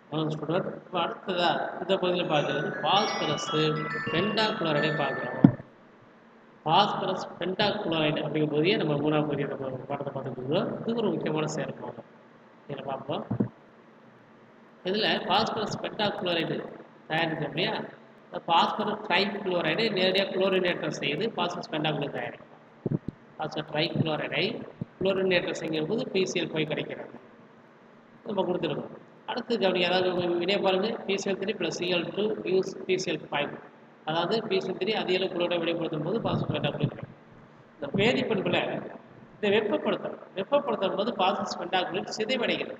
Student இப்போ அடுத்ததா இந்த பகுதியில் பார்க்குறது பாஸ்பரஸ் பென்டாகுளோரைடை பார்க்குறோம். பாஸ்பரஸ் பென்டாகுளோரைடு அப்படிங்கிற பகுதியை நம்ம மூணாவது பகுதியை நம்ம பாடத்தை பார்த்துட்டு இருக்கோம். இது ஒரு முக்கியமான சேர்ப்பாங்க. இதில் பார்ப்போம். இதில் பாஸ்பரஸ் பென்டாகுளோரைடு தயாரிக்கும் இல்லையா, இந்த பாஸ்பரஸ் ட்ரைகுளோரைடை நேரடியாக குளோரினேட்டர் செய்து பாஸ்பரஸ் பென்டாகுளோரைடு தயாரிக்கும். பாஸ்பரஸ் ட்ரைகுளோரைடை குளோரினேட்டர் செய்யும் போது PCl5 கிடைக்கிறது நம்ம கொடுத்துருக்கோம். அடுத்து கவனி, அதாவது வினையை பாருங்கள், PCl3 + Cl2 யூஸ் PCl5, அதாவது PCl3 அதிக அளவு குளோரைடை வினைப்படுத்தும் போது பாஸ்பரஸ் பென்டாகுளோரைடு கிடைக்கும். இந்த வேதிப்பண்புல இதை வெப்பப்படுத்தும் போது பாஸ்பரஸ் பென்டாகுளோரைடு சிதைவடைகிறது.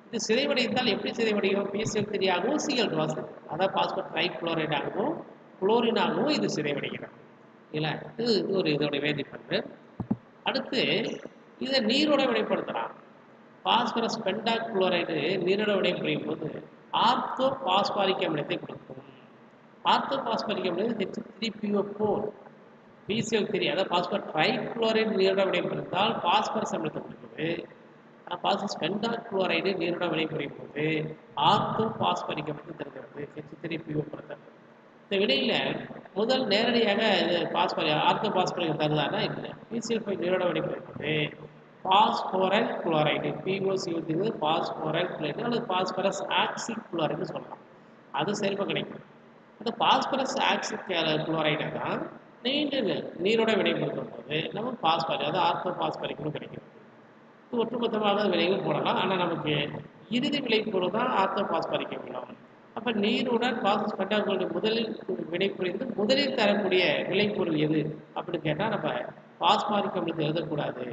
இது சிதைவடைந்தால் எப்படி சிதைவடையும்? PCl3 ஆகவும் Cl2 ஆகும், அதாவது பாஸ்பரஸ் ட்ரைகுளோரைடு ஆகவும் குளோரினாகவும் இது சிதைவடைகிறது இல்லை. இது ஒரு இதோடைய வேதிப்பண்பு. அடுத்து இதை நீரோட வினைப்படுத்தலாம். பாஸ்பரஸ் பென்டாகுளோரைடு நீரோட வினைபுரியும் போது ஆர்த்தோ பாஸ்பாரிக் அமிலத்தை கொடுக்கும். ஆர்த்தோ பாஸ்பாரிக் அமிலம் H3PO4 PCl3, அதாவது பாஸ்பரஸ் ட்ரைகுளோரைடு நீரோட வினைபுரிந்தால் பாஸ்பரஸ் அமிலத்தை கொடுக்குது. ஆனால் பாஸ்பரஸ் பென்டாகுளோரைடு நீரோட வினைபுரியும் போது ஆர்த்தோ பாஸ்பாரிக் அமிலத்தை தருகிறது, H3PO4. இந்த வினையில் முதல் நேரடியாக இது ஆர்த்தோ பாஸ்பாரிக் தருதானா இல்லை. PCl5 நீரோட வினைபுரியும் போது பாஸ்போரல் குளோரைடு POCO பாஸ்போரல் குளோரைடு அல்லது பாஸ்பரஸ் ஆக்சிக் குளோரைடு சொல்லலாம். அது சேர்ப்பு கிடைக்கும். அந்த பாஸ்பரஸ் ஆக்சிக் குளோரைடை தான் நீரோட வினைப்படுத்தும் போது நம்ம பாஸ்பாரிக், அதாவது ஆர்த்தோ பாஸ்பாரிக்னு கிடைக்கும். இது ஒட்டுமொத்தமாக விளைவு போடலாம். ஆனால் நமக்கு இறுதி விளைபொருள் தான் ஆர்த்தோ பாஸ்பாரிக் அமிலம். அப்போ நீருடன் பாஸ்பரஸ் பென்டாகுளோரைடு முதலில் வினைபுரிந்து முதலில் தரக்கூடிய விளைபொருள் எது அப்படின்னு கேட்டால் நம்ம பாஸ்பாரிக் அமிலத்தை எழுதக்கூடாது.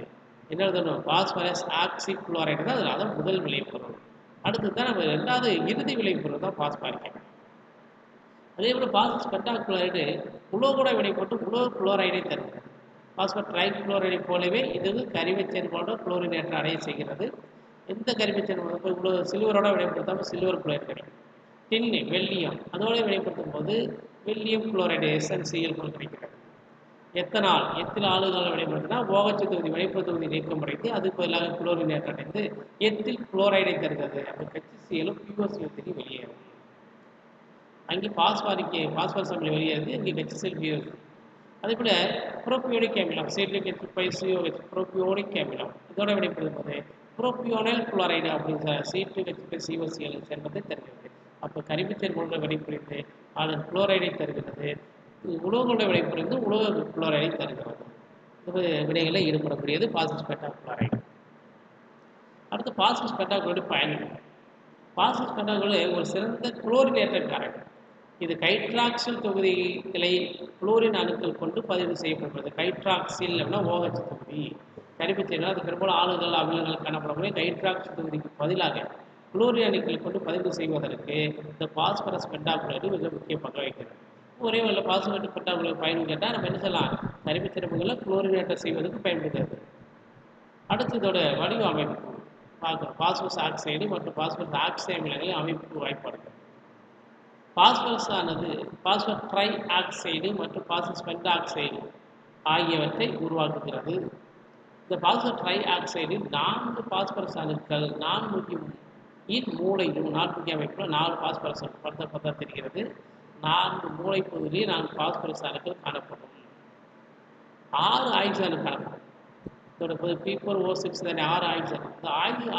என்ன எழுதணும்? பாஸ்பரஸ் ஆக்சிக் குளோரைடு தான் அதில், அதான் முதல் விளைபொருள். அடுத்து தான் நம்ம ரெண்டாவது இறுதி விளைபொருள் தான் பாஸ்பாரிக் அமிலம். அதே போல் பாஸ்பரஸ் பென்டாகுளோரைடு உலோகோட வினைப்பட்டு உலோக குளோரைடை தருகிறது. பாஸ்பரஸ் ட்ரைகுளோரைடை போலவே இது கரிமச்சேர்மம் போன்ற குளோரினேட்டர் அடைய செய்கிறது. எந்த கரிமச்சேர்மம் இவ்வளோ சில்வரோட வினைப்படுத்தாமல் சில்வர் குளோரைடு கிடைக்கும். டின்னு வெள்ளியம் அதோட வினைப்படுத்தும் போது வெள்ளியம் குளோரைடு SnCl கிடைக்கிறது. எத்தில் ஆளுகளை வினைப்படுத்தினா OH தொகுதி வினைப்பு தொகுதி நீக்கம் அடைந்து அதுக்கு பதிலாக குளோரினேட்டர் அடைந்து எத்தில் குளோரைடை தருகிறது. அப்போ HCl-ம் POCl3 வெளியேறும். அங்கே பாஸ்பரஸ் அமிலம் வெளியேறுது, இங்கே HCl. அதே போல் புரோபியோனிக் அமிலம் C2H5COH புரோபியோனிக் அமிலம் இதோட வினைப்படுத்தும் போது புரோபியோனல் குளோரைடு அப்படிங்கிற C2H5COCl சேர்மத்தை தருகிறது. அப்போ கரிமச்சேர்மங்களோட வினைபுரிந்து அதன் குளோரைடை தருகிறது. உலோகங்களோட வினைபுரிந்து உலோக குளோரைடை தருகிறது. இது வினைகளில் ஈடுபடக்கூடியது பாஸ்பரஸ் பென்டாகுளோரைடு. அடுத்து பாஸ்பரஸ் பென்டாகுளோரைடு பயன்கள். பாஸ்பரஸ் பென்டாகுளோரைடு ஒரு சிறந்த குளோரினேட்டர் காரகம். இது ஹைட்ராக்சில் தொகுதிகளை குளோரின் அணுக்கள் கொண்டு பதிவு செய்யப்படுகிறது. ஹைட்ராக்சில் அப்படின்னா OH தொகுதி கரிமச்சேர்மம், அது பெரும்பாலும் ஆளுகள் அமிலங்கள் காணப்படக்கூடிய ஹைட்ராக்சில் தொகுதிக்கு பதிலாக குளோரின் அணுக்கள் கொண்டு பதிவு செய்வதற்கு இந்த பாஸ்பரஸ் பென்டாகுளோரைடு மிக முக்கிய பங்கு வகிக்கிறது. ஒரே ஒரு பாஸ்பரஸ் பென்டாகுளோரைடு பயன் கேட்டால் நம்ம என்ன சொல்லலாம்? கரிமச்சேர்மங்களை குளோரினேட்டர் செய்வதற்கு பயன்படுகிறது. அடுத்து இதோட வடிவ அமைப்பு பார்க்கலாம். பாஸ்பரஸ் ஆக்சைடு மற்றும் பாஸ்பரஸ் ஆக்சைடு அமிலங்களின் அமைப்பு வாய்ப்பாடுகள். பாஸ்பரஸ் ஆனது பாஸ்பரஸ் ட்ரை ஆக்சைடு மற்றும் பாஸ்பரஸ் பென்டாக்சைடு ஆகியவற்றை உருவாக்குகிறது. இந்த பாஸ்பரஸ் ட்ரை ஆக்சைடு 4 பாஸ்பரஸ் அணுக்கள் 4 மூளையும் 4 அமைப்பில் 4 பாஸ்பரஸ் பத்த தெரிகிறது. 4 மூளை பகுதியிலே 4 பாஸ்பரஸ் அணுக்கள் காணப்படும். 6 ஆக்சிஜன் அணு காணப்படும். இதோட P4O6 தானே 6 ஆக்சிஜன். இந்த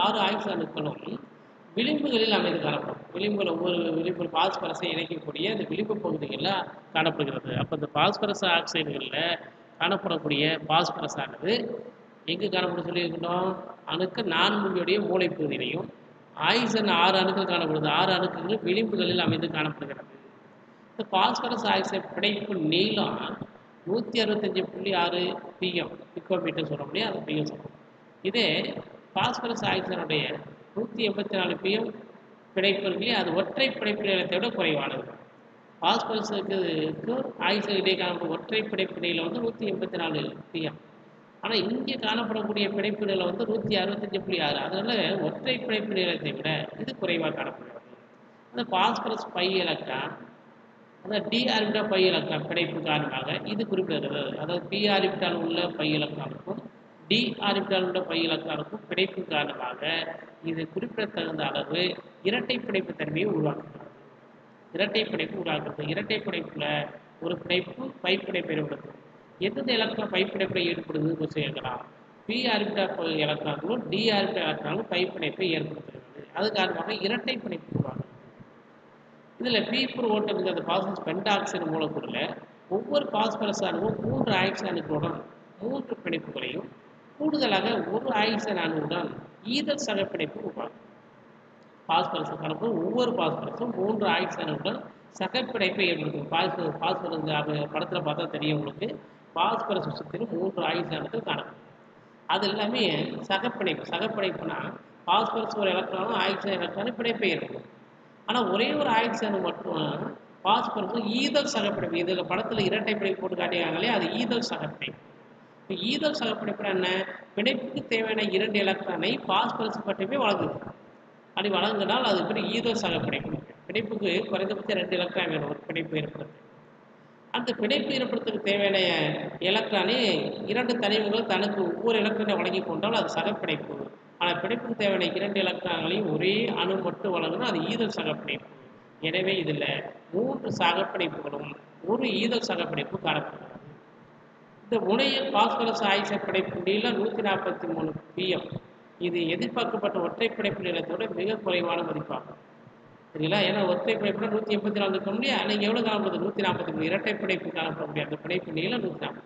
6 ஆக்சிஜன் அணுக்களும் விளிம்புகளில் அமைந்து காணப்படும். விளிம்புகள் ஒவ்வொரு விளிம்பு பாஸ்பரஸை இணைக்கக்கூடிய இந்த விளிம்பு பகுதிகளில் காணப்படுகிறது. அப்போ இந்த பாஸ்பரஸ் ஆக்சைடுகளில் காணப்படக்கூடிய பாஸ்பரஸ் ஆனது எங்கே காணப்படும் சொல்லியிருக்கணும்? அணுக்கள் 4 மூளை பகுதியிலையும் ஆக்சிஜன் 6 அணுக்கள் காணப்படுது. 6 அணுக்கள் விளிம்புகளில் அமைந்து காணப்படுகிறது. இந்த பாஸ்பரஸ் ஆக்சைடு பிணைப்பு நீளம் 165.6 PM பிக்கோமீட்டர் சொல்ல முடியாது, அது PM சொல்லும். இதே பாஸ்பரஸ் ஆக்சைடுடைய 184 PM பிணைப்புகளே அது ஒற்றை பிணைப்பு நீளத்தை விட குறைவானது. பாஸ்பரஸுக்கு ஆக்சைடு இடையே காணப்படும் ஒற்றை பிணைப்பு நீளம் 184 PM. ஆனால் இங்கே காணப்படக்கூடிய பிணைப்பு நீளம் 165.6. அதனால ஒற்றை பிணைப்பு நீளத்தை விட இது குறைவாக காணப்படுகிறது. அந்த பாஸ்பரஸ் பை எலக்ட்ரான், அந்த டி ஆர்பிட்டால் பை எலக்ட்ரான் பிணைப்பு காரணமாக இது குறிப்பிடுகிறது. அதாவது பி ஆர்பிட்டால் உள்ள பை எலக்ட்ரானுக்கும் டி ஆர்பிட்டால் உள்ள பை எலக்ட்ரானுக்கும் பிணைப்பு காரணமாக இது குறிப்பிடத்தகுந்த அளவு இரட்டை பிணைப்பு தன்மையை உருவாக்குகிறது. இரட்டை பிணைப்பு உருவாக்குறது. இரட்டை பிணைப்புல ஒரு பிணைப்பு பை பிணைப்பு ஏற்படுத்தும். எந்தெந்த எலக்ட்ரான் பை பிணைப்பை ஈடுபடுதுன்னு கேட்கலாம். பி ஆர்பிட்டால் எலக்ட்ரான்களும் டி ஆர்பிட்டால் எலக்ட்ரான்களும் பை பிணைப்பை ஏற்படுத்துகிறது. அது காரணமாக இரட்டை பிணைப்பு உருவாக்குது. இதில் பீப்பர் ஓட்டம் அந்த பாஸ்பரஸ் பென்டாக்சைடு மூலக்கூறில் ஒவ்வொரு பாஸ்பரஸ் அணுவும் 3 ஆக்சிஜன் அணுக்களுடன் 3 பிணைப்புகளையும் கூடுதலாக ஒரு ஆக்சிஜன் அணுவுடன் ஈதல் சகப்பிணைப்பு உருவாக்கும். பாஸ்பரஸ் கலப்பு ஒவ்வொரு பாஸ்பரஸும் 3 ஆக்சிஜன் அணுவுடன் சகப்பிணைப்பை ஏற்படுத்தும். பாஸ்பரஸ் படத்தில் பார்த்தா தெரியும் உங்களுக்கு. பாஸ்பரஸ் சுற்றிலும் 3 ஆக்சிஜன் அணுக்கள் காணப்படும். அது எல்லாமே சகப்பிணைப்புனா பாஸ்பரஸ் ஒரு எலக்ட்ரானும் ஆக்சிஜன் எலக்ட்ரானும் பிணைப்பை ஏற்படும். ஆனால் ஒரே ஒரு ஆக்சிஜன் மட்டும் பாஸ்பரஸும் ஈதல் சகப்பிணைப்பு. இதில் படத்தில் இரட்டை பிணைப்பு போட்டு காட்டியாங்களே, அது ஈதல் சகப்பிணைப்பு. இப்போ ஈதல் சகப்பிணைப்பு என்ன? பிணைப்புக்கு தேவையான 2 எலக்ட்ரானை பாஸ்பரஸ் மட்டுமே வழங்குது. அப்படி வழங்கினால் அது பேர் ஈதல் சகப்பிணைப்பு. பிணைப்புக்கு குறைந்தபட்சம் 2 எலக்ட்ரான் வேணும் ஒரு பிணைப்பு ஏற்படுத்து. அந்த பிணைப்பு ஏற்படுத்துறதுக்கு தேவையான எலக்ட்ரானை 2 தனிமங்கள் தனக்கு ஒவ்வொரு எலக்ட்ரானை வழங்கி கொண்டால் அது சகப்பிணைப்பு. ஆனால் பிணைப்புக்கு தேவையான 2 எலக்ட்ரான்களையும் ஒரே அணு மட்டும் வழங்கினா அது ஈதல் சகப்பிணைப்பு. எனவே இதில் 3 சகப்பிணைப்புகளும் ஒரு ஈதல் சகப்பிணைப்பு காணப்படுகிறது. இந்த முனைய பாஸ்பரஸ் ஆக்சைடு பிணைப்பு நீளம் 143 pm. இது எதிர்பார்க்கப்பட்ட ஒற்றை பிணைப்பு நீளத்தோட மிக குறைவான மதிப்பாகும். சரிங்களா? ஏன்னா ஒற்றை பிணைப்புனா 184 இருக்க முடியும். ஆனால் எவ்வளோ காணப்படுது? 143. இரட்டை பிணைப்பு காணப்பட முடியாது. அந்த பிணைப்பு நீளம் 140.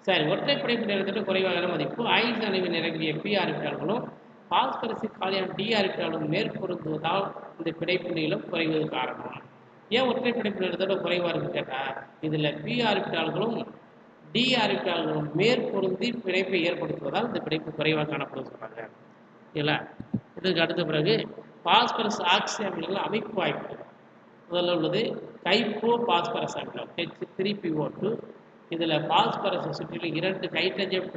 சரி, ஒற்றை பிணைப்பு நீளத்தோட குறைவான மதிப்பு ஆக்சிஜன் அணுவில் நிரம்பிய பி ஆர்பிட்டால்களும் பாஸ்பரஸின் காலியான டி ஆர்பிட்டாலும் மேற்பொருந்துவதால் இந்த பிணைப்பு நீளம் குறைவது காரணம். ஏன் ஒற்றை பிணைப்பு நீளத்தோட குறைவாக இருக்குன்னு கேட்டால், இதில் பி ஆர்பிட்டால்களும் டி ஆர்பிட்டால்களும் மேற்பொருந்தி பிணைப்பை ஏற்படுத்துவதால் இந்த பிணைப்பு குறைவாக காணப்படும் சொல்றாங்க. இல்லை, இதுக்கு அடுத்த பிறகு பாஸ்பரஸ் ஆக்சி அமிலங்கள் அமைப்பு வாய்ப்புகள். முதல்ல உள்ளது கைப்போ பாஸ்பரஸ் அமிலம் H3PO2. இதில் பாஸ்பரஸ் சுற்றிலும் 2 ஹைட்ரஜன்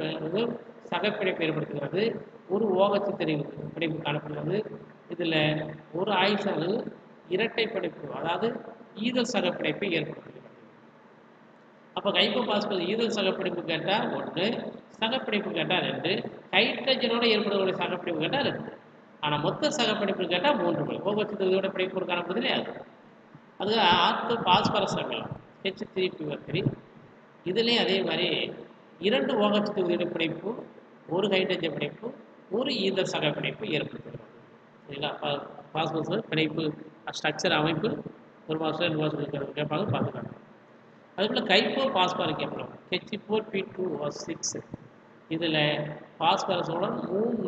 சகப்பிணைப்பு ஏற்படுத்துகிறது. ஒரு OH பிணைப்பு காணப்படுகிறது. இதில் ஒரு ஆக்சிஜன் இரட்டை பிணைப்பு, அதாவது ஈதல் சகப்பிணைப்பை ஏற்படுத்துகிறது. அப்போ கைப்போ பாஸ்பரஸ் ஈதல் சகப்பிணைப்பு கேட்டால் 1, சகப்பிணைப்பு கேட்டால் 2, ஹைட்ரஜனோடு ஏற்படக்கூடிய சகப்பிணைப்பு கேட்டால் 2. ஆனால் மொத்த சகப்பிணைப்பு கேட்டால் 3. OH இதோட பிணைப்பு காணப்படுது இல்லையா? அது ஆர்த்தோ பாஸ்பரஸ் அமிலம் H3PO3. இதுலேயும் அதே மாதிரி 2 OH தொகுதியோட பிணைப்பு, ஒரு ஹைட்ரஜன் பிணைப்பு, ஒரு ஈதல் சகப்பிணைப்பு ஏற்படுத்துகிறது. சரிங்களா? பாஸ்பரஸ் பிணைப்பு ஸ்ட்ரக்சர் அமைப்பு ஒரு மாதம் 2 மாதம் கேட்பாங்க, பார்த்துக்காங்க. அதுபோல் கைப்போ பாஸ்பாரிக் அமிலம் H4P2O6. இதில் பாஸ்பரஸோட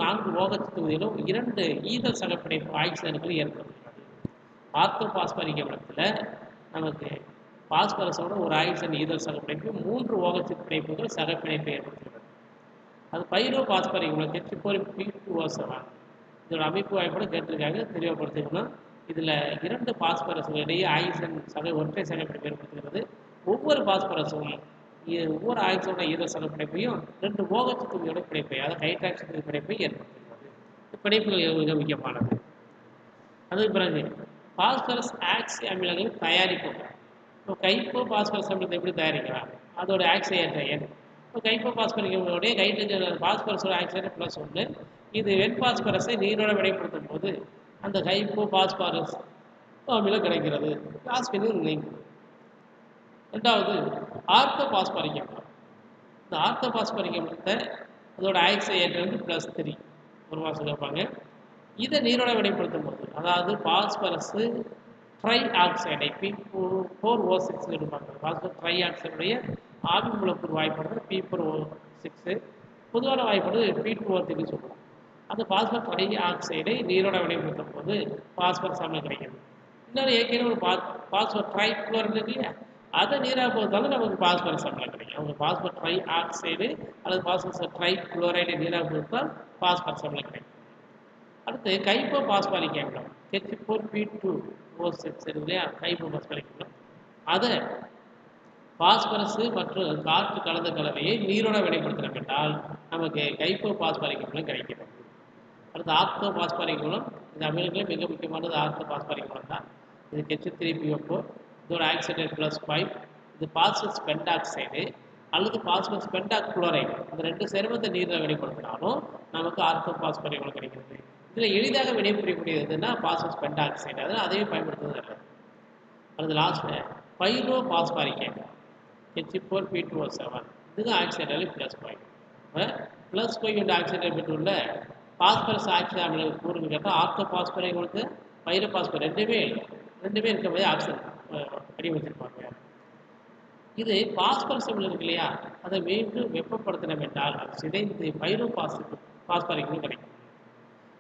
4 OH தொகுதியிலும் 2 ஈதல் சகப்பிணைப்பு ஆக்சிஜன்கள் ஏற்படுத்துகிறது. ஆர்த்தோ பாஸ்பாரிக் அமிலத்தில் நமக்கு பாஸ்பரஸோட ஒரு ஆக்சிஜன் ஈதல் சகப்பிணைப்பு, 3 OH பிணைப்புகள் சகப்பிணைப்பை ஏற்படுத்துகிறது. அது பைரோ பாஸ்பாரிக் அமிலம் H4P2O7. இதோட அமைப்பு வாய்ப்போடு கேட்டிருக்காங்க, தெளிவுபடுத்திக்கணும். இதில் 2 பாஸ்பரஸ்கள் இடையே ஆக்சிஜன் ஒற்றை சகப்பிணைப்பு ஏற்படுத்துகிறது. ஒவ்வொரு பாஸ்பரஸும் ஒவ்வொரு ஆக்சிஜனோட ஈதல் சகப்பிணைப்பையும் 2 OH தொகுதியோட பிணைப்பை, அதாவது ஹைட்ராக்சி பிணைப்பை ஏற்படுத்துகிறது. பிணைப்புகள் மிக முக்கியமானது. அதுக்கு பிறகு பாஸ்பரஸ் ஆக்சி அமிலங்கள் தயாரிப்பு. இப்போ கைப்போ பாஸ்பரஸ் அமிலத்தை எப்படி தயாரிக்கலாம்? அதோட ஆக்சிஜன் எண். இப்போ கைப்போ பாஸ்பரிக் அமிலோடைய ஹைட்ரஜன் பாஸ்பரஸோட ஆக்சிஜன் +1. இது வெண்பாஸ்பரஸை நீரோட வினைப்படுத்தும் போது அந்த கைப்போ பாஸ்பரஸ் அமிலம் கிடைக்கிறது. பாஸ்பினும் நீங்கும். ரெண்டாவது ஆர்த்தோ பாஸ்பாரிக் அமிலம். இந்த ஆர்த்தோ பாஸ்பாரிக் அமிலத்தை அதோட ஆக்சிஜன் +3 ஒரு மாதம் கேட்பாங்க. இதை நீரோட வினைப்படுத்தும் போது, அதாவது பாஸ்பரஸ் ட்ரை ஆக்சைடை P4O6 எடுப்பாங்க. பாஸ்பரஸ் ட்ரை ஆக்சைடுடைய ஆவி மூலக்கூறு வாய்ப்பாடு P4O6. பொதுவான வாய்ப்பாடு P2O3 சொல்லுவோம். அந்த பாஸ்பரஸ் ட்ரை ஆக்சைடை நீரோட வினைப்படுத்தும் போது பாஸ்பரஸ் அமிலம் கிடைக்கிறது. இன்னொரு ஏற்கனவே ஒரு பாஸ்பரஸ் ட்ரை குளோரைடு இல்லையா, அதை நீராக பொறுத்தாலும் நமக்கு பாஸ்பரஸ் அமிலம் கிடைக்கும். அவங்க பாஸ்பரஸ் ட்ரை ஆக்சைடு அல்லது பாஸ்பரஸ் ட்ரை குளோரைடு நீராக பொறுத்தால் பாஸ்பரஸ் அமிலம் கிடைக்கும். அடுத்து கைப்போ பாஸ்பாரிக் அமிலம் H4P2O6 இல்லையா, கைப்போ பாஸ்பாரிக் அமிலம். அதை பாஸ்பரஸ் மற்றும் காற்று கலந்த கலவையை நீரோட வினைப்படுத்தினோம் என்றால் நமக்கு கைப்போ பாஸ்பாரிக் அமிலம் கிடைக்கிறது. அடுத்து ஆர்த்தோ பாஸ்பாரிக் அமிலம். இந்த அமிலங்களே மிக முக்கியமானது ஆர்த்தோ பாஸ்பாரிக் அமிலம் தான். இது H3PO4. இதோட ஆக்சிஜன் +5. இது பாஸ்பரஸ் பென்டாக்சைடு. அல்லது பாஸ்பரஸ் பென்டாக்ளோரைடு இந்த 2 சேர்மத்தை நீரில் வினைப்படுத்தினாலும் நமக்கு ஆர்த்தோ பாஸ்பரிகள் கிடைக்கிறது. இதில் எளிதாக வினைபுரியக்கூடியதுன்னா பாஸ்பரஸ் பென்டாக்சைடு, அதனால் அதையும் பயன்படுத்துவது நல்லது. அல்லது லாஸ்ட்டில் பைரோ பாஸ்பாரிக் H4P2O7 இது ஆக்சைடாலே ப்ளஸ் பாயிண்ட். இப்போ ப்ளஸ் பாயிண்ட் ஆக்சைடை பெற்றுள்ள பாஸ்பரஸ் ஆக்சைடு அமில கூறுன்னு கேட்டால் ஆர்த்தோ பாஸ்பரிகளுக்கு பைரோ பாஸ்பர் ரெண்டுமே இருக்க போது ஆக்சைடு அடி வச்சிருப்பாங்க. இது பாஸ்பரஸ் அமிலம் இருக்கு இல்லையா, அதை மீண்டும் வெப்பப்படுத்தினோம் என்றால் அது சிதைந்து பைரோ பாஸ்பரிக்கும் கிடைக்கும்.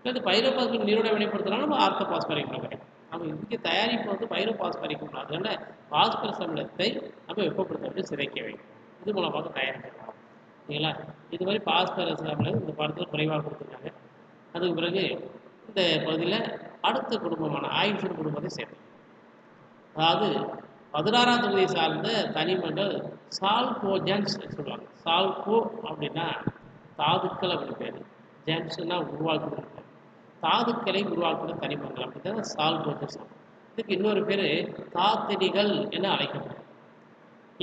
இல்லை பைரோ பாஸ்பரிக் நீரோட வினைப்படுத்தினாலும் நம்ம ஆர்த்தோ பாஸ்பரிக்கும் கிடைக்கும். நம்ம இங்கே தயாரிப்பு வந்து பைரோ பாஸ்பரிக்கும், அதனால பாஸ்பரஸ் அமிலத்தை நம்ம வெப்பப்படுத்த சிதைக்க வேண்டும். இது மூலமாக தயாரிக்கலாம். சரிங்களா? இது மாதிரி பாஸ்பரஸ் அமிலம் இந்த பாடத்தில் குறைவாக கொடுத்துருக்காங்க. அதுக்கு பிறகு இந்த பகுதியில் அடுத்த குடும்பமான ஆயுசன் குடும்பத்தை சேர்த்து, அதாவது 16ஆம் தொகுதியை சார்ந்த தனிமங்கள் சால்கோஜன்ஸ் சொல்லுவாங்க. சால்கோ அப்படின்னா தாதுக்கள் அப்படின்னு பேர், ஜென்ஸ்னா உருவாக்குறது, தாதுக்களை உருவாக்குற தனிமங்கள் அப்படின்னா சால்கோஜன்ஸ். இதுக்கு இன்னொரு பேர் தாத்தினிகள் என அழைக்கப்படும்.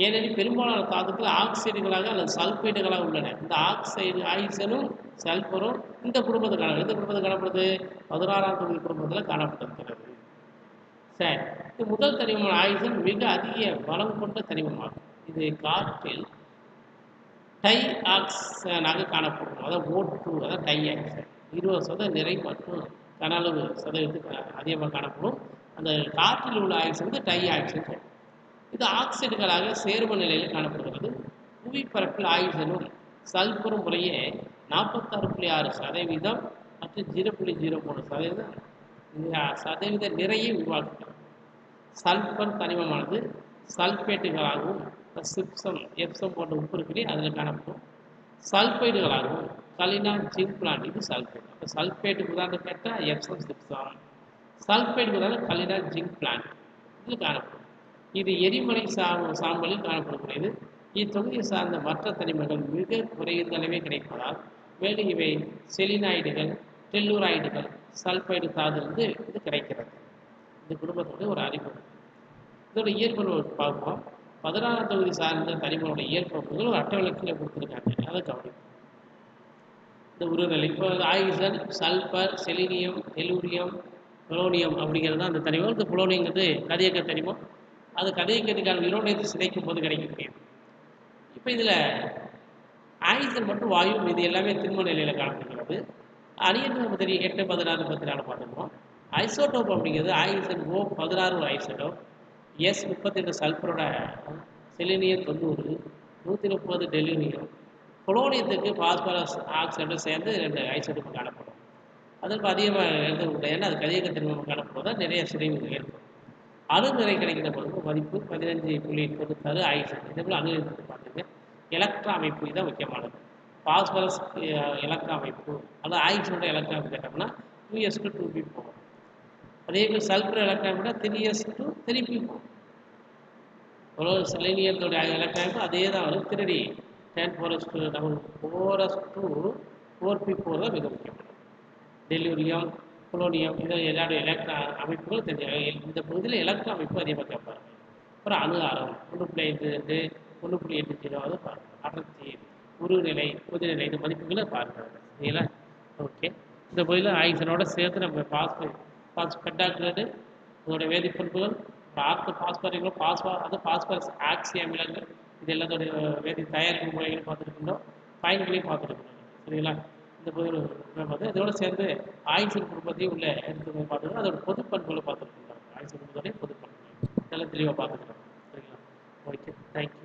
ஏனெனில் பெரும்பாலான தாதுக்கள் ஆக்சைடுகளாக அல்லது சல்பைடுகளாக உள்ளன. இந்த ஆக்சைடு ஆக்சனும் சல்பரும் இந்த குடும்பத்தில் காணப்படுது 16ஆம் தொகுதி குடும்பத்தில் காணப்பட்டிருக்கிறது. சரி, இது முதல் தனிமமான ஆக்சன் மிக அதிக பலம் கொண்ட தனிமமாகும். இது காற்றில் டை ஆக்சனாக காணப்படும். அதாவது O2, அதாவது டை ஆக்சைடு 20% நிறை மற்றும் கன அளவு சதவீதத்துக்கு அதிகமாக காணப்படும். அந்த காற்றில் உள்ள ஆக்சைடு வந்து டை ஆக்சைடு. இது ஆக்சைடுகளாக சேர்ம நிலையில் காணப்படுகிறது. புவிப்பரப்பில் ஆக்சிஜனும் சல்பரும் முறையே 46.6% மற்றும் 0.03% நிறையை உருவாக்குகிறது. சல்பர் தனிமமானது சல்பேட்டுகளாகவும் சிப்சம் எப்சம் போன்ற உப்பு இருக்கிறே அதில் காணப்படும். சல்பைடுகளாகவும் கலினா ஜிங்க் பிளான்ட் இது சல்பேட். அப்போ சல்பேட்டுக்கு உதாரணம் கேட்டால் எப்சம் சிப்சம், சல்பேட்டுக்கு உதாரணம் கலினா ஜிங்க் பிளான்ட் இது காணப்படும். இது எரிமலை சாம்பலில் காணப்படக்கூடியது. இத்தொகுதியை சார்ந்த மற்ற தனிமங்கள் மிக குறைந்த அளவே கிடைப்பதால் மேலும் இவை செலினாய்டுகள், டெல்லூராய்டுகள், சல்பைடு தாதிலிருந்து இது கிடைக்கிறது. இந்த குடும்பத்தோட ஒரு அறிமுகம். இதோட இயல்பு பார்ப்போம். 16ஆம் தொகுதி சார்ந்த தனிமங்களோட இயல்புகள் ஒரு அட்டவணையில் கொடுத்துருக்காங்க, அதை கவனிப்போம். இந்த உருநிலை இப்போ oxygen, sulphur, selenium, tellurium, polonium அப்படிங்கிறது தான் அந்த தனிமம். இந்த பொலோனியங்கிறது கதியக்க தனிமம். அது கதியக்கத்துக்கான நிரோணத்தை சிதைக்கும் போது கிடைக்கக்கூடியது. இப்போ இதில் ஆக்சிஜன் மற்றும் வாயு இது எல்லாமே திண்ம நிலையில் காணப்படுகிறது. அணியது நம்ம தெரியும் 8, 16, 34 பார்த்துருக்கோம். ஐசோடோப் அப்படிங்கிறது ஆக்சிஜன் O16 ஒரு ஐசோடோப், S38 சல்பரோட செலினியம் 90, 130 டெல்லூரியம், பொலோனியத்துக்கு பாஸ்பரஸ் ஆக்சைடு சேர்ந்து 2 ஐசோடோப் காணப்படும். அதற்கு அதிகமாக எழுத ஏன்னா அது கதியக்க திண்மம் காணப்படுவதால் நிறைய சிதைவு ஏற்படும். அணு நிறை கிடைக்கிற பொழுது மதிப்பு 15.96 ஆக்சிஜன். இதே போல் அணு பார்த்துங்க. எலக்ட்ரா அமைப்பு இதுதான் முக்கியமானது. பாஸ்பரஸ் எலக்ட்ரா அமைப்பு அல்லது ஆக்சிஜனோட எலக்ட்ரா அமைப்பு கேட்டோம்னா 2s to 2p போகும். அதே போல் சல்பர் எலக்ட்ரா அமைப்புனா 3s to 3p போகும். அவ்வளோ செலினியத்தோட எலக்ட்ரா அமைப்பு அதே தான் வரும். 3d 10 4s to 4p4 தான் மிக முக்கியமானது. டெல்லூரியம், பொலோனியம் இதில் எல்லாரோட எலக்ட்ரா அமைப்புகள் தெரிஞ்சாங்க. இந்த பகுதியில் எலக்ட்ரா அமைப்பு அதிகமாக கேட்பாங்க. அப்புறம் அணு ஆரம் 1.5 1.80 அது பாருங்கள். அடர்த்தி, உருநிலை, கொதிநிலை இந்த மதிப்புகளை பாருங்கள். சரிங்களா? ஓகே. இந்த பகுதியில் ஆக்சிஜனோட சேர்த்து நம்ம பென்டாக்ளோரைடு இதோட வேதிப்பண்புகள், ஆர்த்தோ பாஸ்பரிகளும் பாஸ்பரஸ் ஆக்சி அமிலங்கள் இது எல்லாத்தோடைய தயாரிப்பு முறைகளும் பார்த்துருக்கோம், பயன்களையும் பார்த்துருக்கோம். சரிங்களா? இந்த பகுதியில் இதோட சேர்ந்து ஆக்சிஜன் குடும்பத்தையும் உள்ள எடுத்து பார்த்துருக்கோம். அதோட பொதுப்பண்புகளை பார்த்துருக்கோம். ஆக்சிஜன் குடும்பத்தோடைய பொதுப்பண்புகள் இதெல்லாம் தெளிவாக பார்த்துக்கலாம். சரிங்களா? Okay, thank you.